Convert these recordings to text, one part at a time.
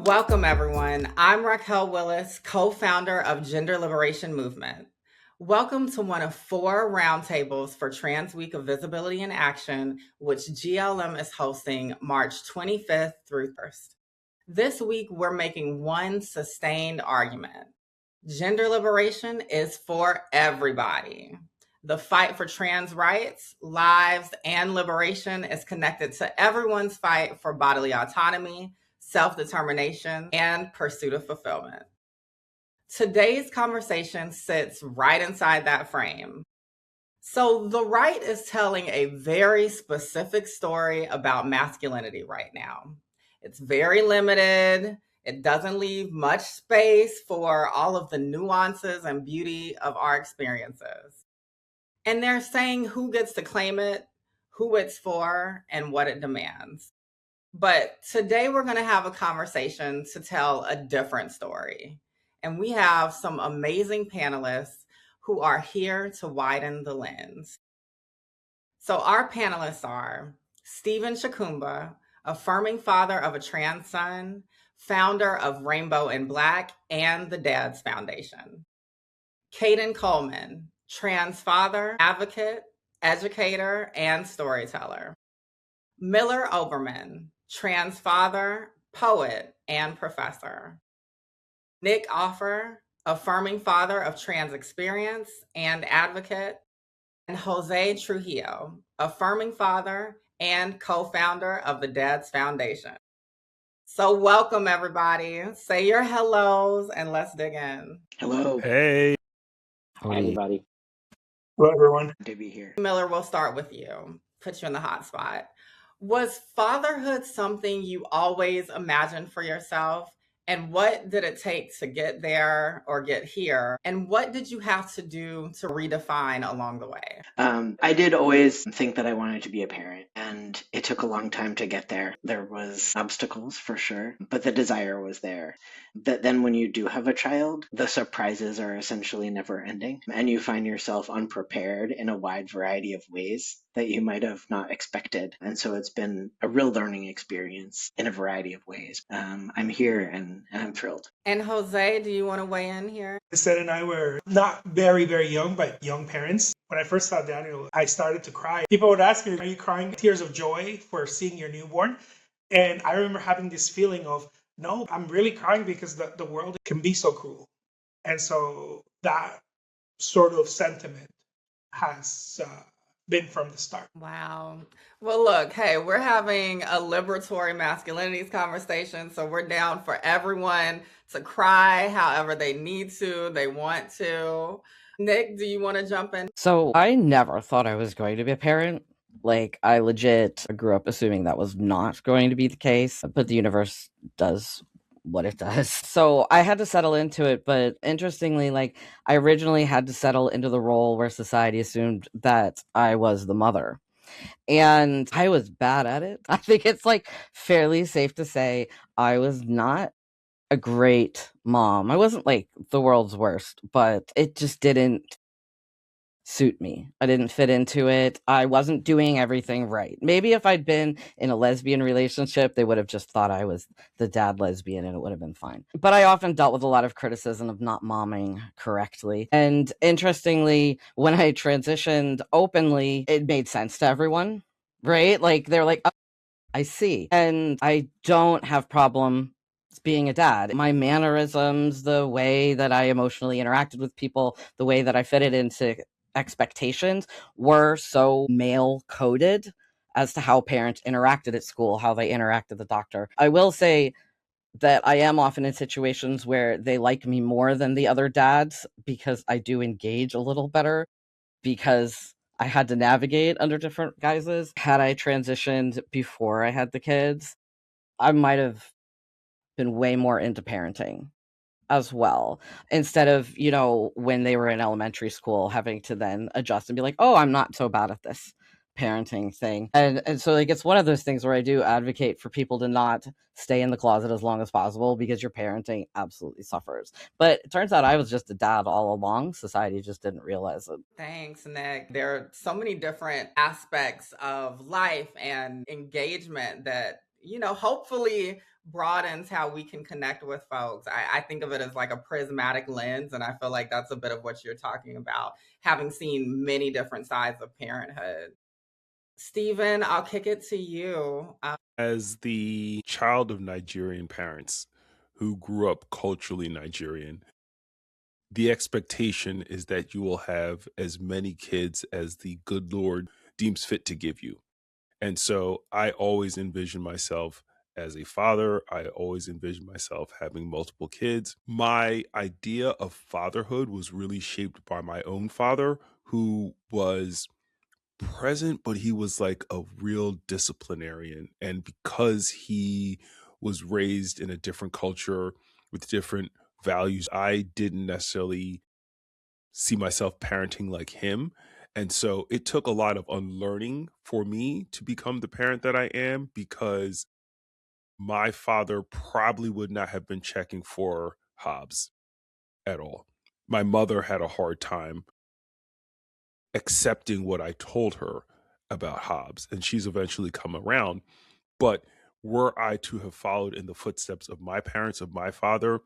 Welcome, everyone. I'm Raquel Willis, co-founder of Gender Liberation Movement. Welcome to one of 4 roundtables for Trans Week of Visibility in Action, which GLM is hosting March 25th through 1st. This week, we're making one sustained argument. Gender liberation is for everybody. The fight for trans rights, lives, and liberation is connected to everyone's fight for bodily autonomy, self-determination, and pursuit of fulfillment. Today's conversation sits right inside that frame. So the right is telling a very specific story about masculinity right now. It's very limited. It doesn't leave much space for all of the nuances and beauty of our experiences. And they're saying who gets to claim it, who it's for, and what it demands. But today we're going to have a conversation to tell a different story. And we have some amazing panelists who are here to widen the lens. So our panelists are Stephen Shakumba, affirming father of a trans son, founder of Rainbow in Black and the Dads Foundation. Caden Coleman, trans father, advocate, educator, and storyteller. Miller Oberman, trans father, poet, and professor. Nick Offer, affirming father of trans experience and advocate. And Jose Trujillo, affirming father and co-founder of the Dads Foundation. So welcome, everybody. Say your hellos and let's dig in. Hello. Hey. Hi, everybody. Hello, everyone. Good to be here. Miller, we'll start with you. Put you in the hot spot. Was fatherhood something you always imagined for yourself? And what did it take to get there or get here? And what did you have to do to redefine along the way? I did always think that I wanted to be a parent, and it took a long time to get there. There was obstacles for sure, but the desire was there. But then when you do have a child, the surprises are essentially never ending, and you find yourself unprepared in a wide variety of ways that you might have not expected. And so it's been a real learning experience in a variety of ways. I'm here and I'm thrilled. And Jose, do you want to weigh in here? Esther and I were not very, very young, but young parents. When I first saw Daniel, I started to cry. People would ask me, are you crying tears of joy for seeing your newborn? And I remember having this feeling of, no, I'm really crying because the world can be so cruel. And so that sort of sentiment has been from the start. Wow. Well, look, hey, we're having a liberatory masculinities conversation, so we're down for everyone to cry however they need to, they want to. Nick, do you want to jump in? So I never thought I was going to be a parent. Like, I legit grew up assuming that was not going to be the case, but the universe does what it does. So I had to settle into it, but interestingly, like, I originally had to settle into the role where society assumed that I was the mother. And I was bad at it. I think it's like fairly safe to say I was not a great mom. I wasn't like the world's worst, but it just didn't suit me. I didn't fit into it. I wasn't doing everything right. Maybe if I'd been in a lesbian relationship, they would have just thought I was the dad lesbian and it would have been fine. But I often dealt with a lot of criticism of not momming correctly. And interestingly, when I transitioned openly, it made sense to everyone, right? Like, they're like, oh, I see. And I don't have problem being a dad. My mannerisms, the way that I emotionally interacted with people, the way that I fitted into expectations were so male coded as to how parents interacted at school, how they interacted with the doctor. I will say that I am often in situations where they like me more than the other dads because I do engage a little better because I had to navigate under different guises. Had I transitioned before I had the kids, I might have been way more into parenting as well, instead of, when they were in elementary school, having to then adjust and be like, oh, I'm not so bad at this parenting thing. And so, like, it's one of those things where I do advocate for people to not stay in the closet as long as possible because your parenting absolutely suffers. But it turns out I was just a dad all along. Society just didn't realize it. Thanks, Nick. There are so many different aspects of life and engagement that hopefully broadens how we can connect with folks. I think of it as like a prismatic lens, and I feel like that's a bit of what you're talking about, having seen many different sides of parenthood. Stephen, I'll kick it to you. As the child of Nigerian parents who grew up culturally Nigerian, the expectation is that you will have as many kids as the good Lord deems fit to give you. And so I always envision myself as a father. I always envision myself having multiple kids. My idea of fatherhood was really shaped by my own father, who was present, but he was like a real disciplinarian. And because he was raised in a different culture with different values, I didn't necessarily see myself parenting like him. And so it took a lot of unlearning for me to become the parent that I am, because my father probably would not have been checking for Hobbes at all. My mother had a hard time accepting what I told her about Hobbes, and she's eventually come around. But were I to have followed in the footsteps of my parents, of my father,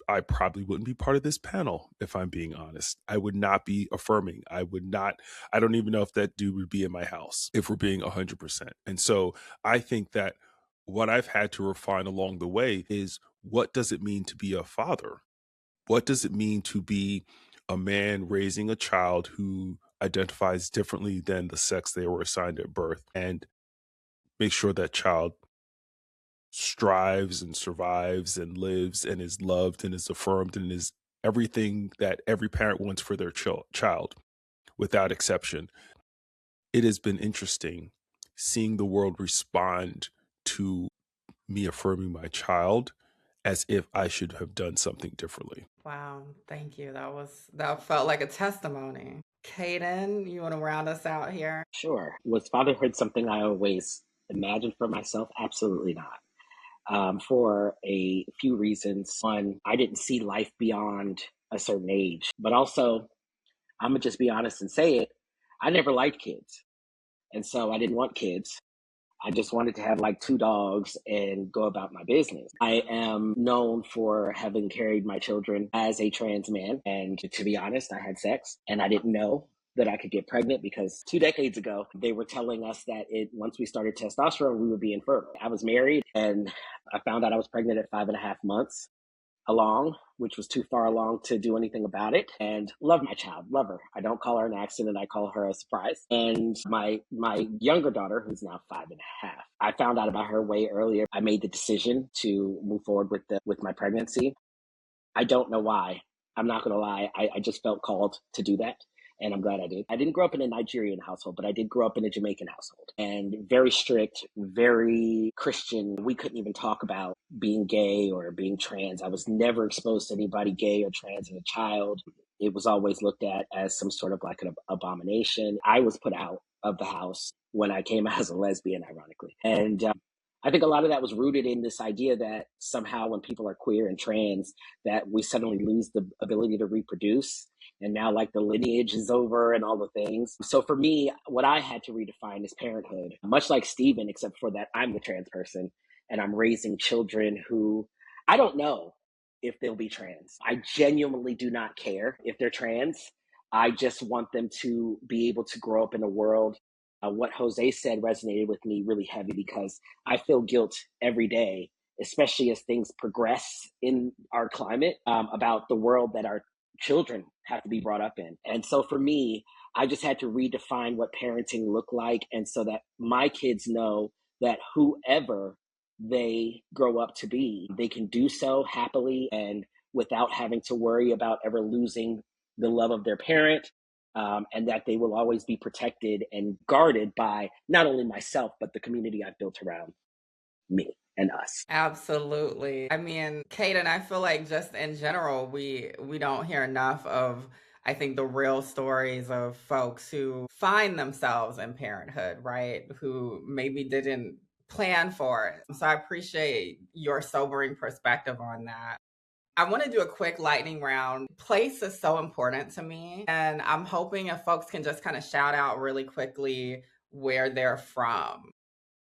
I probably wouldn't be part of this panel, if I'm being honest. I would not be affirming. I don't even know if that dude would be in my house, if we're being 100%. And so I think that what I've had to refine along the way is, what does it mean to be a father? What does it mean to be a man raising a child who identifies differently than the sex they were assigned at birth, and make sure that child strives and survives and lives and is loved and is affirmed and is everything that every parent wants for their child, without exception. It has been interesting seeing the world respond to me affirming my child as if I should have done something differently. Wow, thank you. That felt like a testimony. Kaden, you want to round us out here? Sure. Was fatherhood something I always imagined for myself? Absolutely not. For a few reasons. One, I didn't see life beyond a certain age, but also, I'm gonna just be honest and say it, I never liked kids. And so I didn't want kids. I just wanted to have like two dogs and go about my business. I am known for having carried my children as a trans man. And to be honest, I had sex and I didn't know that I could get pregnant, because 2 decades ago, they were telling us that once we started testosterone, we would be infertile. I was married and I found out I was pregnant at 5.5 months along, which was too far along to do anything about it. And love my child, love her. I don't call her an accident. I call her a surprise. And my younger daughter, who's now 5.5, I found out about her way earlier. I made the decision to move forward with my pregnancy. I don't know why. I'm not going to lie. I just felt called to do that. And I'm glad I did. I didn't grow up in a Nigerian household, but I did grow up in a Jamaican household, and very strict, very Christian. We couldn't even talk about being gay or being trans. I was never exposed to anybody gay or trans as a child. It was always looked at as some sort of like an abomination. I was put out of the house when I came out as a lesbian, ironically. And I think a lot of that was rooted in this idea that somehow when people are queer and trans, that we suddenly lose the ability to reproduce. And now like the lineage is over and all the things. So for me, what I had to redefine is parenthood, much like Stephen, except for that I'm the trans person and I'm raising children who I don't know if they'll be trans. I genuinely do not care if they're trans. I just want them to be able to grow up in a world. What Jose said resonated with me really heavy, because I feel guilt every day, especially as things progress in our climate, about the world that our children have to be brought up in. And so for me, I just had to redefine what parenting looked like. And so that my kids know that whoever they grow up to be, they can do so happily and without having to worry about ever losing the love of their parent, and that they will always be protected and guarded by not only myself, but the community I've built around me and us. Absolutely. I mean, Kaden, I feel like just in general, we don't hear enough of, I think, the real stories of folks who find themselves in parenthood, right? Who maybe didn't plan for it. So I appreciate your sobering perspective on that. I want to do a quick lightning round. Place is so important to me, and I'm hoping if folks can just kind of shout out really quickly where they're from.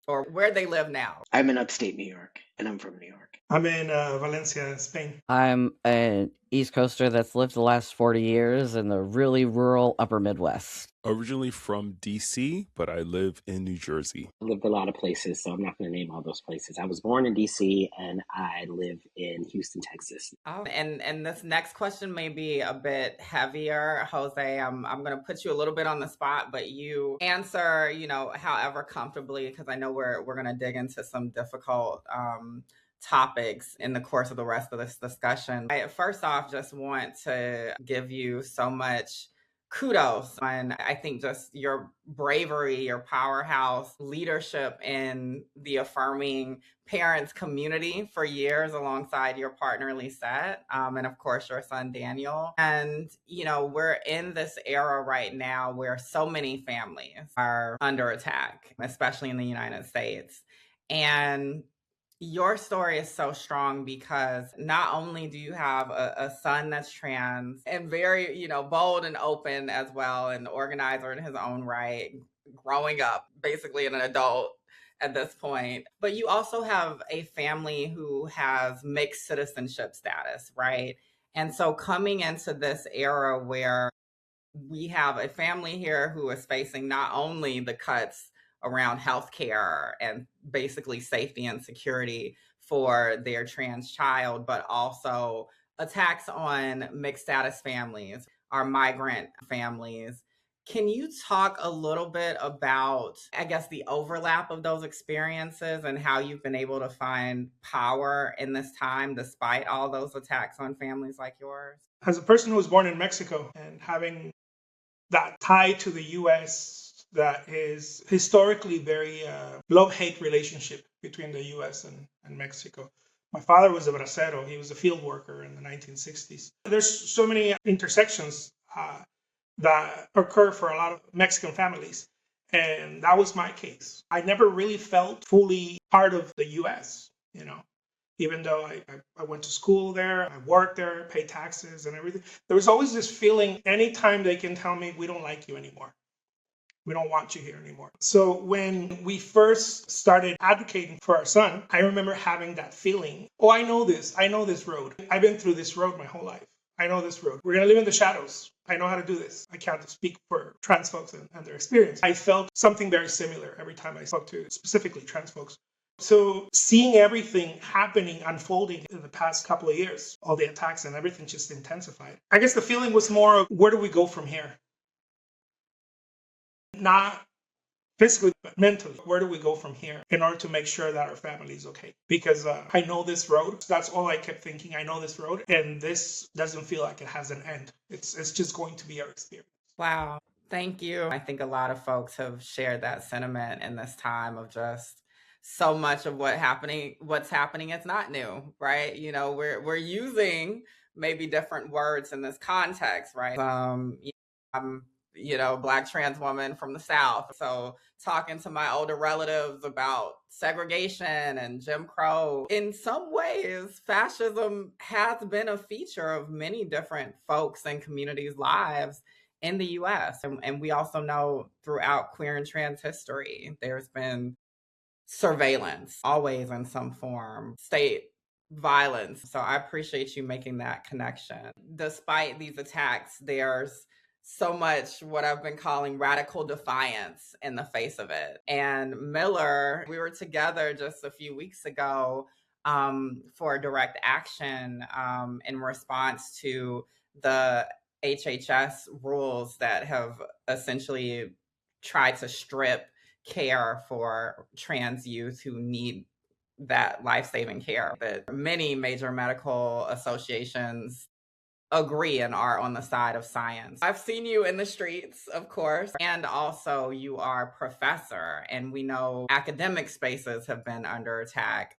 or where they live now? I'm in upstate New York, and I'm from New York. I'm in Valencia, Spain. I'm an East Coaster that's lived the last 40 years in the really rural upper Midwest. Originally from DC, but I live in New Jersey. I lived a lot of places, so I'm not going to name all those places. I was born in DC and I live in Houston, Texas. Oh, and this next question may be a bit heavier, Jose. I'm going to put you a little bit on the spot, but you answer, however comfortably, because I know we're going to dig into some difficult topics in the course of the rest of this discussion. I first off just want to give you so much kudos, and I think just your bravery, your powerhouse leadership in the affirming parents community for years alongside your partner Lisette, and of course your son Daniel. And we're in this era right now where so many families are under attack, especially in the United States. And your story is so strong because not only do you have a son that's trans and very, bold and open as well, and organizer in his own right, growing up basically an adult at this point, but you also have a family who has mixed citizenship status, right? And so coming into this era where we have a family here who is facing not only the cuts around healthcare and basically safety and security for their trans child, but also attacks on mixed status families, our migrant families. Can you talk a little bit about, I guess, the overlap of those experiences and how you've been able to find power in this time despite all those attacks on families like yours? As a person who was born in Mexico and having that tie to the U.S., that is historically very love-hate relationship between the U.S. and Mexico. My father was a bracero. He was a field worker in the 1960s. There's so many intersections that occur for a lot of Mexican families. And that was my case. I never really felt fully part of the U.S., even though I went to school there, I worked there, paid taxes and everything. There was always this feeling anytime they can tell me, we don't like you anymore. We don't want you here anymore. So when we first started advocating for our son, I remember having that feeling, oh, I know this road. I've been through this road my whole life. I know this road. We're going to live in the shadows. I know how to do this. I can't speak for trans folks and their experience. I felt something very similar every time I spoke to specifically trans folks. So seeing everything happening, unfolding in the past couple of years, all the attacks and everything just intensified. I guess the feeling was more of, where do we go from here? Not physically, but mentally. Where do we go from here in order to make sure that our family is okay? Because I know this road. That's all I kept thinking. I know this road, and this doesn't feel like it has an end. It's just going to be our experience. Wow. Thank you. I think a lot of folks have shared that sentiment in this time of just so much of what's happening is not new, right? We're using maybe different words in this context, right? I'm Black trans woman from the South. So talking to my older relatives about segregation and Jim Crow, in some ways, fascism has been a feature of many different folks and communities' lives in the US. And we also know throughout queer and trans history, there's been surveillance, always in some form, state violence. So I appreciate you making that connection. Despite these attacks, there's so much what I've been calling radical defiance in the face of it. And Miller, we were together just a few weeks ago for direct action in response to the HHS rules that have essentially tried to strip care for trans youth who need that life-saving care, that many major medical associations agree and are on the side of science. I've seen you in the streets, of course, and also you are a professor, and we know academic spaces have been under attack.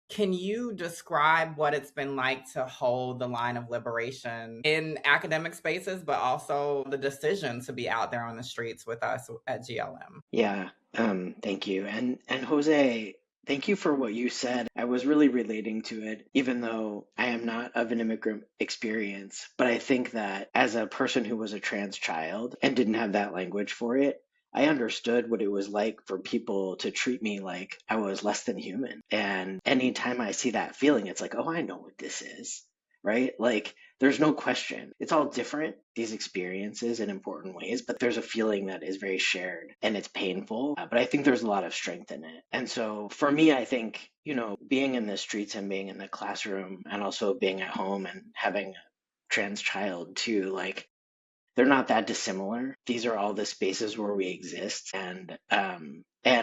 Can you describe what it's been like to hold the line of liberation in academic spaces, but also the decision to be out there on the streets with us at GLM? Yeah, thank you. And Jose, thank you for what you said. I was really relating to it, even though I am not of an immigrant experience. But I think that as a person who was a trans child and didn't have that language for it, I understood what it was like for people to treat me like I was less than human. And anytime I see that feeling, it's like, oh, I know what this is, right? Like, there's no question. It's all different, these experiences in important ways, but there's a feeling that is very shared and it's painful. But I think there's a lot of strength in it. And so for me, I think, being in the streets and being in the classroom and also being at home and having a trans child too, like, they're not that dissimilar. These are all the spaces where we exist, and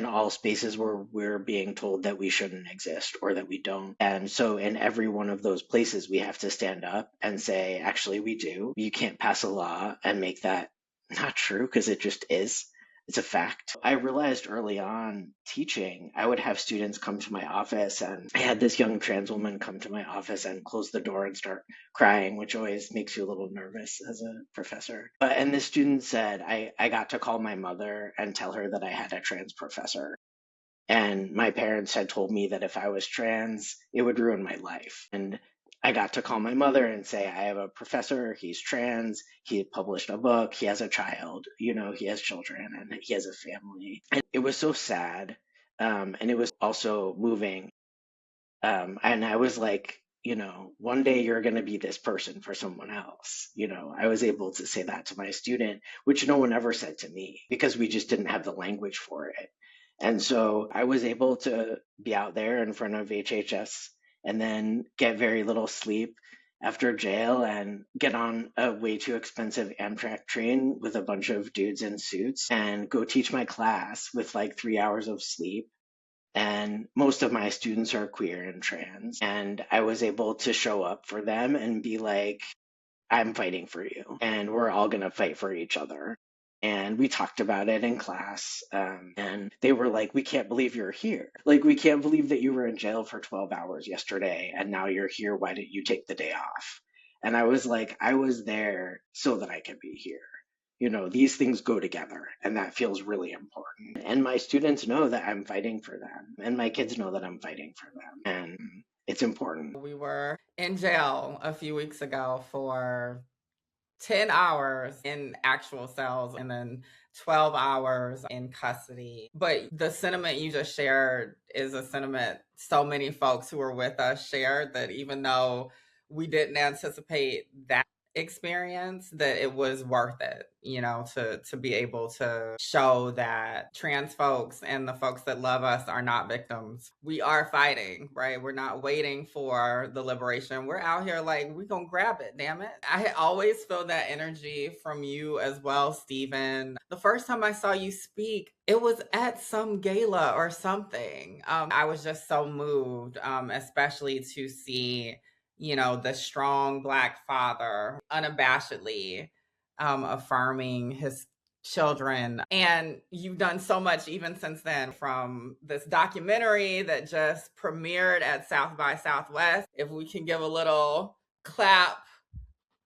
all spaces where we're being told that we shouldn't exist or that we don't. And so in every one of those places, we have to stand up and say, actually, we do. You can't pass a law and make that not true, because it just is. It's a fact. I realized early on teaching, I would have students come to my office, and I had this young trans woman come to my office and close the door and start crying, which always makes you a little nervous as a professor. And this student said, I got to call my mother and tell her that I had a trans professor. And my parents had told me that if I was trans, it would ruin my life. And I got to call my mother and say, I have a professor, he's trans, he published a book, he has a child, he has children and he has a family. And it was so sad. And it was also moving. And I was like, one day you're going to be this person for someone else. I was able to say that to my student, which no one ever said to me because we just didn't have the language for it. And so I was able to be out there in front of HHS and then get very little sleep after jail and get on a way too expensive Amtrak train with a bunch of dudes in suits and go teach my class with like 3 hours of sleep. And most of my students are queer and trans. And I was able to show up for them and be like, I'm fighting for you. And we're all going to fight for each other. And we talked about it in class. And they were like, we can't believe you're here. Like, we can't believe that you were in jail for 12 hours yesterday. And now you're here. Why didn't you take the day off? And I was like, I was there so that I could be here. These things go together, and that feels really important. And my students know that I'm fighting for them, and my kids know that I'm fighting for them, and it's important. We were in jail a few weeks ago for 10 hours in actual cells and then 12 hours in custody. But the sentiment you just shared is a sentiment so many folks who were with us shared, that even though we didn't anticipate that experience, that it was worth it, to be able to show that trans folks and the folks that love us are not victims. We are fighting, right? We're not waiting for the liberation. We're out here like, we're gonna grab it, damn it. I always feel that energy from you as well, Stephen. The first time I saw you speak, it was at some gala or something. I was just so moved, especially to see the strong Black father unabashedly affirming his children. And you've done so much even since then, from this documentary that just premiered at South by Southwest. If we can give a little clap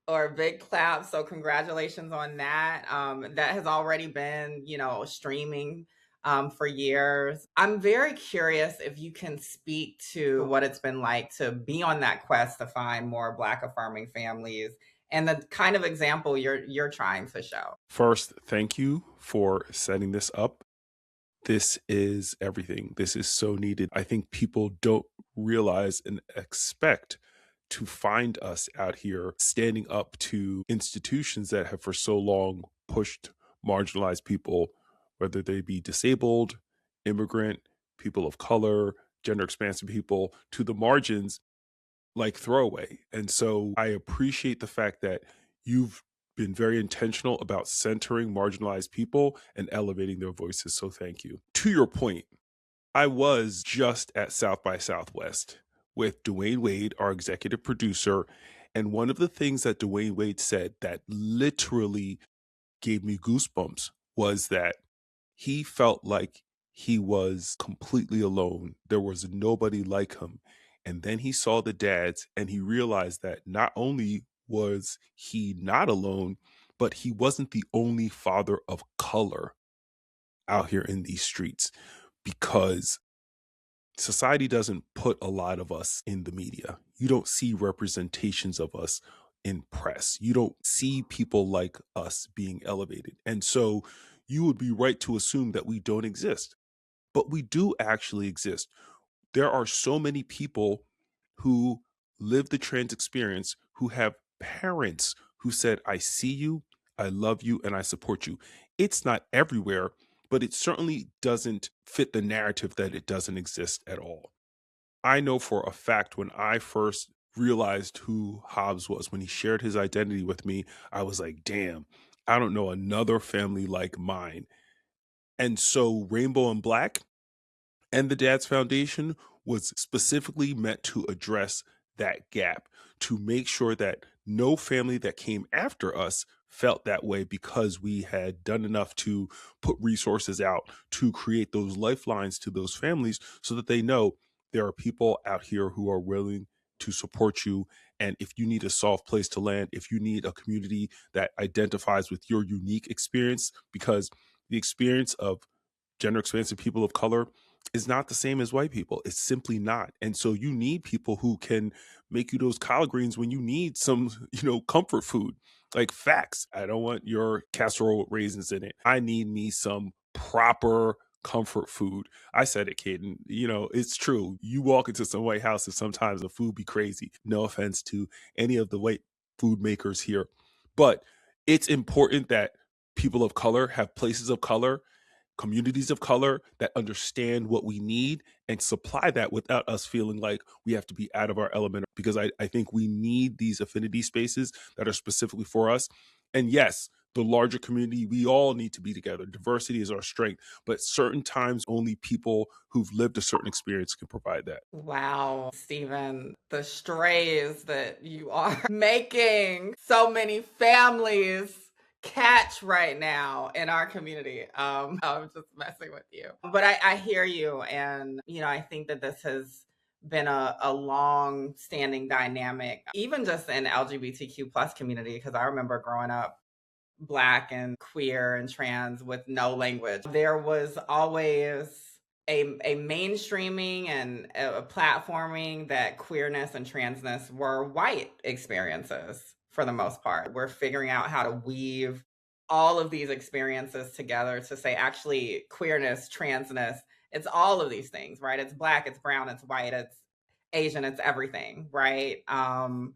or a big clap. So congratulations on that. That has already been, streaming for years. I'm very curious if you can speak to what it's been like to be on that quest to find more Black affirming families and the kind of example you're trying to show. First, thank you for setting this up. This is everything. This is so needed. I think people don't realize and expect to find us out here standing up to institutions that have for so long pushed marginalized people, whether they be disabled, immigrant, people of color, gender expansive people, to the margins like throwaway. And so I appreciate the fact that you've been very intentional about centering marginalized people and elevating their voices. So thank you. To your point, I was just at South by Southwest with Dwayne Wade, our executive producer. And one of the things that Dwayne Wade said that literally gave me goosebumps was that he felt like he was completely alone. There was nobody like him. And then he saw the dads and he realized that not only was he not alone, but he wasn't the only father of color out here in these streets, because society doesn't put a lot of us in the media. You don't see representations of us in press. You don't see people like us being elevated. And so you would be right to assume that we don't exist. But we do actually exist. There are so many people who live the trans experience who have parents who said, I see you, I love you, and I support you. It's not everywhere, but it certainly doesn't fit the narrative that it doesn't exist at all. I know for a fact when I first realized who Hobbs was, when he shared his identity with me, I was like, damn, I don't know another family like mine. And so Rainbow and Black and the Dad's Foundation was specifically meant to address that gap, to make sure that no family that came after us felt that way because we had done enough to put resources out to create those lifelines to those families so that they know there are people out here who are willing to support you. And if you need a soft place to land, if you need a community that identifies with your unique experience, because the experience of gender expansive people of color is not the same as white people. It's simply not. And so you need people who can make you those collard greens when you need some, comfort food. Like facts. I don't want your casserole with raisins in it. I need me some proper comfort food. I said it, Kaden. It's true. You walk into some white houses, sometimes the food be crazy. No offense to any of the white food makers here. But it's important that people of color have places of color, communities of color that understand what we need and supply that without us feeling like we have to be out of our element, because I think we need these affinity spaces that are specifically for us. And yes, the larger community, we all need to be together. Diversity is our strength, but certain times only people who've lived a certain experience can provide that. Wow, Stephen, the strays that you are making so many families catch right now in our community. I'm just messing with you. But I hear you. And, I think that this has been a long standing dynamic, even just in LGBTQ plus community, because I remember growing up Black and queer and trans with no language. There was always a mainstreaming and a platforming that queerness and transness were white experiences for the most part. We're figuring out how to weave all of these experiences together to say, actually, queerness, transness, it's all of these things, right? It's Black, it's brown, it's white, it's Asian, it's everything, right? Kaden,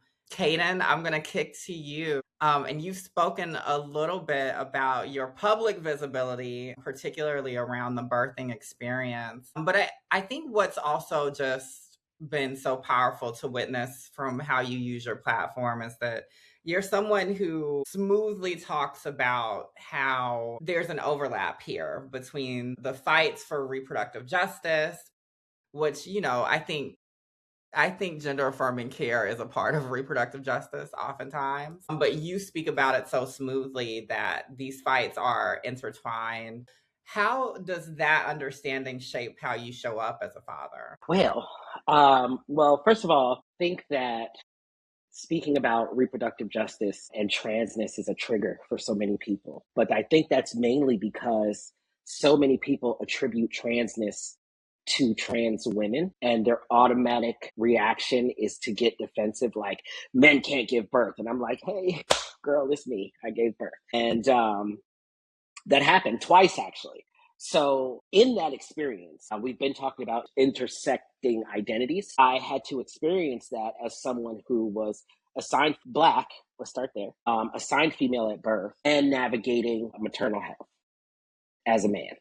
I'm going to kick to you. And you've spoken a little bit about your public visibility, particularly around the birthing experience. But I think what's also just been so powerful to witness from how you use your platform is that you're someone who smoothly talks about how there's an overlap here between the fights for reproductive justice, which, I think gender affirming care is a part of reproductive justice oftentimes, but you speak about it so smoothly that these fights are intertwined. How does that understanding shape how you show up as a father? Well, first of all, I think that speaking about reproductive justice and transness is a trigger for so many people. But I think that's mainly because so many people attribute transness to trans women, and their automatic reaction is to get defensive, like men can't give birth. And I'm like, hey, girl, it's me. I gave birth. And that happened twice, actually. So in that experience, we've been talking about intersecting identities. I had to experience that as someone who was assigned Black, let's start there, assigned female at birth, and navigating maternal health as a man,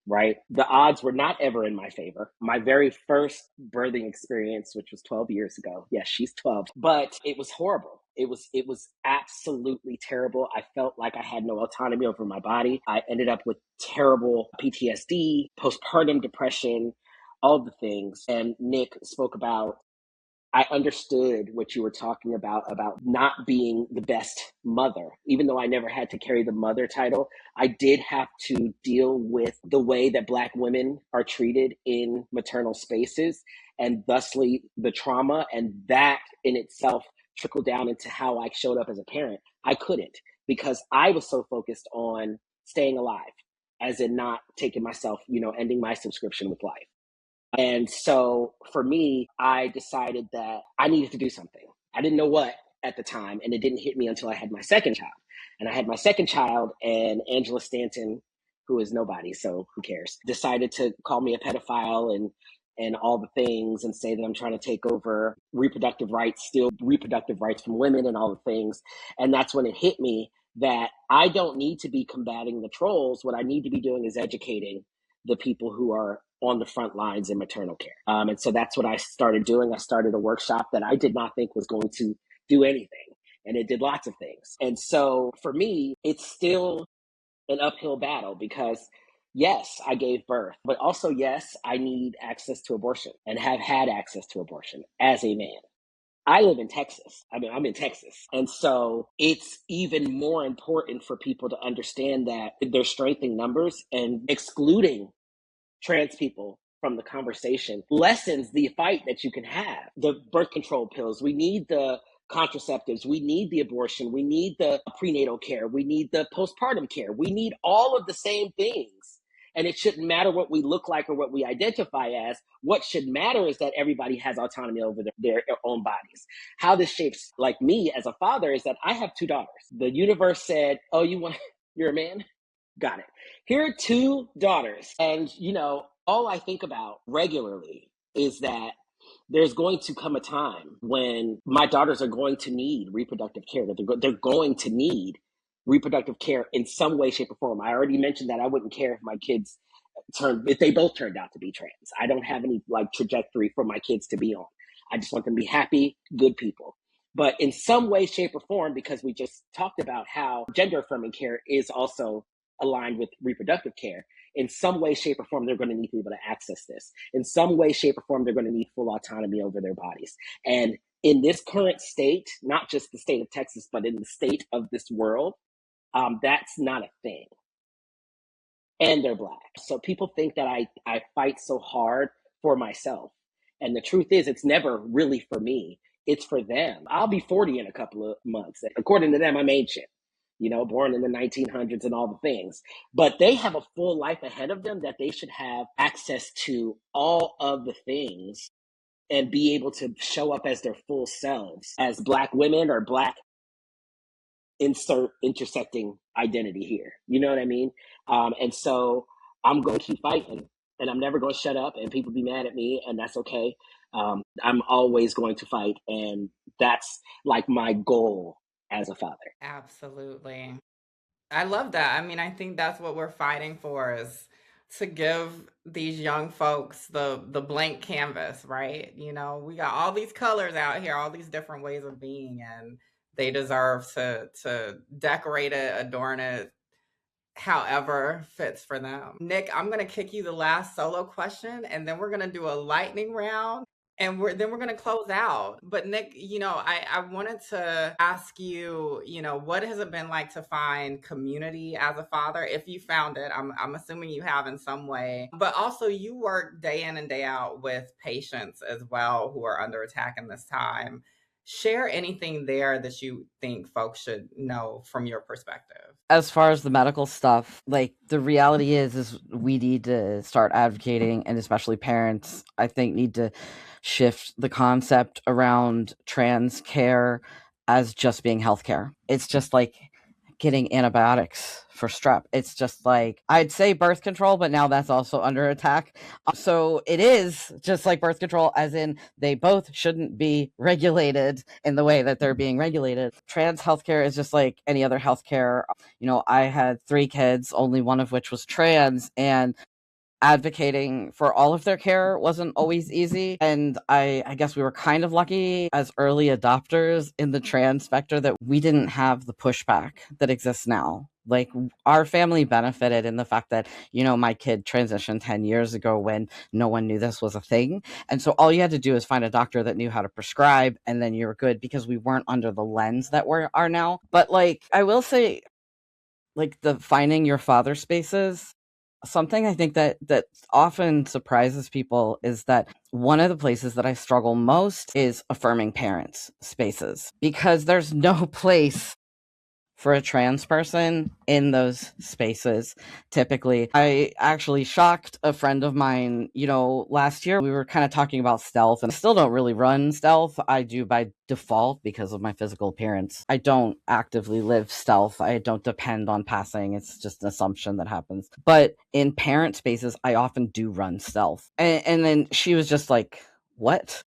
right? The odds were not ever in my favor. My very first birthing experience, which was 12 years ago. Yes, she's 12, but it was horrible. It was absolutely terrible. I felt like I had no autonomy over my body. I ended up with terrible PTSD, postpartum depression, all the things. And Nick spoke about, I understood what you were talking about not being the best mother. Even though I never had to carry the mother title, I did have to deal with the way that Black women are treated in maternal spaces, and thusly the trauma. And that in itself trickled down into how I showed up as a parent. I couldn't, because I was so focused on staying alive, as in not taking myself, ending my subscription with life. And so for me, I decided that I needed to do something. I didn't know what at the time, and it didn't hit me until I had my second child. And I had my second child, and Angela Stanton who is nobody, so who cares, decided to call me a pedophile and all the things, and say that I'm trying to take over reproductive rights, steal reproductive rights from women and all the things. And that's when it hit me that I don't need to be combating the trolls. What I need to be doing is educating the people who are on the front lines in maternal care. And so that's what I started doing. I started a workshop that I did not think was going to do anything, and it did lots of things. And so for me, it's still an uphill battle because yes, I gave birth, but also yes, I need access to abortion and have had access to abortion as a man. I live in Texas. I mean, I'm in Texas. And so it's even more important for people to understand that there's strength in numbers, and excluding trans people from the conversation lessens the fight that you can have. The birth control pills, we need the contraceptives, we need the abortion, we need the prenatal care, we need the postpartum care, we need all of the same things. And it shouldn't matter what we look like or what we identify as. What should matter is that everybody has autonomy over their own bodies. How this shapes like me as a father is that I have 2 daughters. The universe said, oh, you're a man? Got it. Here are 2 daughters. And, all I think about regularly is that there's going to come a time when my daughters are going to need reproductive care, that they're going to need reproductive care in some way, shape, or form. I already mentioned that I wouldn't care if my kids if they both turned out to be trans. I don't have any trajectory for my kids to be on. I just want them to be happy, good people. But in some way, shape, or form, because we just talked about how gender affirming care is also aligned with reproductive care, in some way, shape, or form, they're going to need to be able to access this. In some way, shape, or form, they're going to need full autonomy over their bodies. And in this current state, not just the state of Texas, but in the state of this world, that's not a thing. And they're Black. So people think that I fight so hard for myself. And the truth is, it's never really for me. It's for them. I'll be 40 in a couple of months. According to them, I'm ancient, born in the 1900s and all the things. But they have a full life ahead of them that they should have access to all of the things and be able to show up as their full selves as Black women or Black intersecting identity here. You know what I mean? And so I'm going to keep fighting, and I'm never going to shut up, and people be mad at me, and that's okay. I'm always going to fight, and that's my goal as a father. Absolutely. I love that. I mean, I think that's what we're fighting for, is to give these young folks the blank canvas, right? We got all these colors out here, all these different ways of being, and they deserve to decorate it, adorn it, however fits for them. Nick, I'm going to kick you the last solo question, and then we're going to do a lightning round, and then we're going to close out. But Nick, I wanted to ask you, what has it been like to find community as a father? If you found it, I'm assuming you have in some way. But also, you work day in and day out with patients as well who are under attack in this time. Share anything there that you think folks should know from your perspective. As far as the medical stuff, the reality is we need to start advocating, and especially parents, I think, need to shift the concept around trans care as just being healthcare. It's just like getting antibiotics for strep. It's just I'd say birth control, but now that's also under attack. So it is just like birth control, as in they both shouldn't be regulated in the way that they're being regulated. Trans healthcare is just like any other healthcare. I had 3 kids, only one of which was trans, and advocating for all of their care wasn't always easy. And I guess we were kind of lucky as early adopters in the trans spectrum that we didn't have the pushback that exists now. Our family benefited in the fact that, my kid transitioned 10 years ago when no one knew this was a thing. And so all you had to do is find a doctor that knew how to prescribe, and then you're good, because we weren't under the lens that we are now. But I will say, the finding your father spaces, something I think that often surprises people is that one of the places that I struggle most is affirming parents spaces, because there's no place for a trans person in those spaces. Typically, I actually shocked a friend of mine, last year we were kind of talking about stealth, and I still don't really run stealth. I do by default because of my physical appearance. I don't actively live stealth. I don't depend on passing. It's just an assumption that happens. But in parent spaces, I often do run stealth. And then she was just like, what?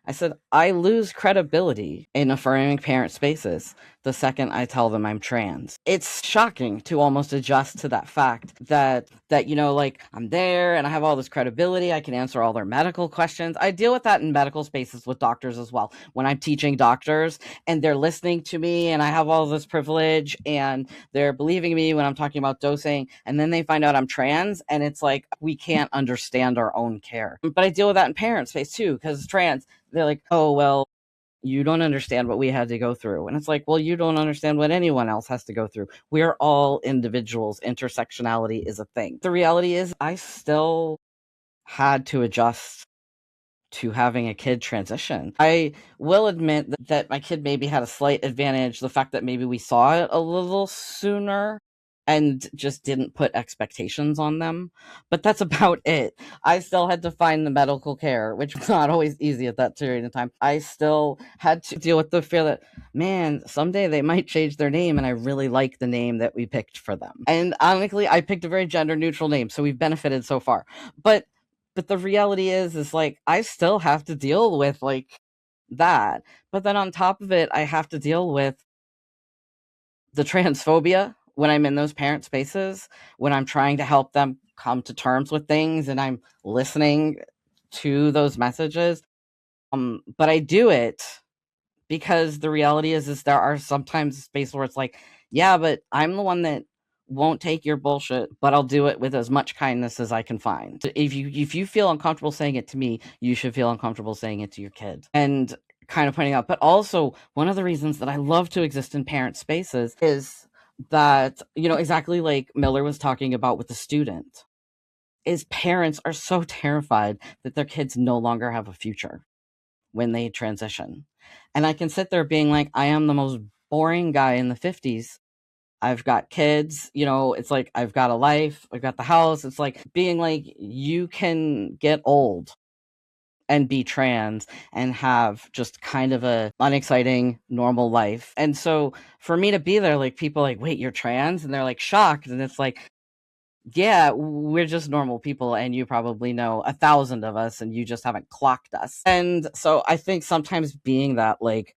I said, I lose credibility in affirming parent spaces the second I tell them I'm trans. It's shocking to almost adjust to that fact that like I'm there and I have all this credibility. I can answer all their medical questions. I deal with that in medical spaces with doctors as well. When I'm teaching doctors and they're listening to me and I have all this privilege and they're believing me when I'm talking about dosing, and then they find out I'm trans and it's like we can't understand our own care. But I deal with that in parent space too, because trans, they're like, oh, well, you don't understand what we had to go through. And it's like, well, you don't understand what anyone else has to go through. We are all individuals. Intersectionality is a thing. The reality is I still had to adjust to having a kid transition. I will admit that my kid maybe had a slight advantage. The fact that maybe we saw it a little sooner and just didn't put expectations on them. But that's about it. I still had to find the medical care, which was not always easy at that period of time. I still had to deal with the fear that, man, someday they might change their name, and I really like the name that we picked for them. And honestly, I picked a very gender neutral name, so we've benefited so far. But the reality is like I still have to deal with like that. But then on top of it, I have to deal with the transphobia when I'm in those parent spaces, when I'm trying to help them come to terms with things and I'm listening to those messages. But I do it because the reality is there are sometimes spaces where it's like, yeah, but I'm the one that won't take your bullshit, but I'll do it with as much kindness as I can find. If you feel uncomfortable saying it to me, you should feel uncomfortable saying it to your kid. And kind of pointing out, but also one of the reasons that I love to exist in parent spaces is that, exactly like Miller was talking about with the student, is parents are so terrified that their kids no longer have a future when they transition. And I can sit there being like, I am the most boring guy in the 50s. I've got kids, it's like I've got a life, I've got the house. It's like being like, you can get old and be trans and have just kind of a unexciting normal life. And so for me to be there, like people like, wait, you're trans? And they're like shocked. And it's like, yeah, we're just normal people, and you probably know 1,000 of us, and you just haven't clocked us. And so I think sometimes being that like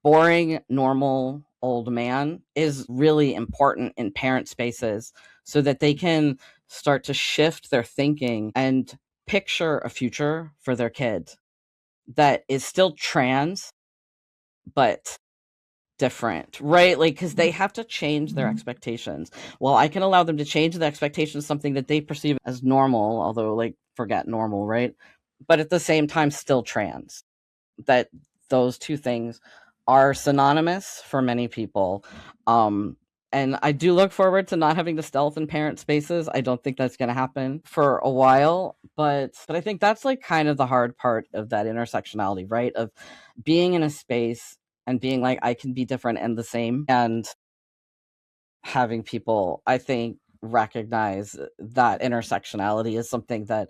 boring, normal old man is really important in parent spaces so that they can start to shift their thinking and picture a future for their kid that is still trans, but different, right? Like, because they have to change their expectations. Well, I can allow them to change the expectations, something that they perceive as normal, although like forget normal, right? But at the same time, still trans. That those two things are synonymous for many people. And I do look forward to not having to stealth in parent spaces. I don't think that's going to happen for a while, but I think that's like kind of the hard part of that intersectionality, right? Of being in a space and being like, I can be different and the same, and having people, I think, recognize that intersectionality is something that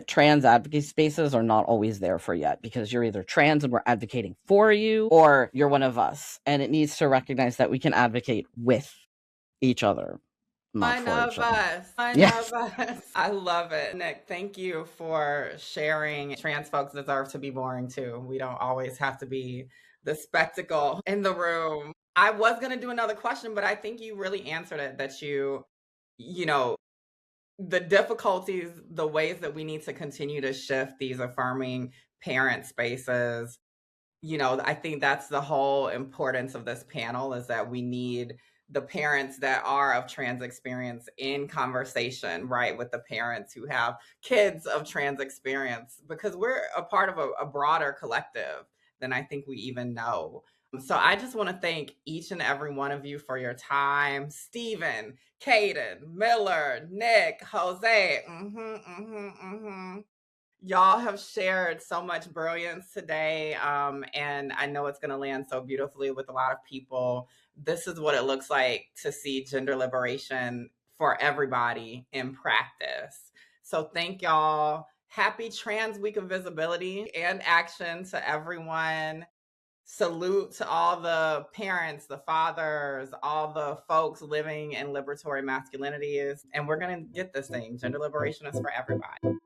trans advocacy spaces are not always there for yet, because you're either trans and we're advocating for you, or you're one of us, and it needs to recognize that we can advocate with each other, not One for of each other. us. One Yes. of us. I love it. Nick, thank you for sharing. Trans folks deserve to be boring too. We don't always have to be the spectacle in the room. I was going to do another question, but I think you really answered it, that you know, the difficulties, the ways that we need to continue to shift these affirming parent spaces. I think that's the whole importance of this panel, is that we need the parents that are of trans experience in conversation, right, with the parents who have kids of trans experience, because we're a part of a broader collective than I think we even know. So I just want to thank each and every one of you for your time. Stephen, Caden, Miller, Nick, Jose, Y'all have shared so much brilliance today, and I know it's going to land so beautifully with a lot of people. This is what it looks like to see gender liberation for everybody in practice. So thank y'all. Happy Trans Week of Visibility and Action to everyone. Salute to all the parents, the fathers, all the folks living in liberatory masculinities. And we're going to get this thing. Gender liberation is for everybody.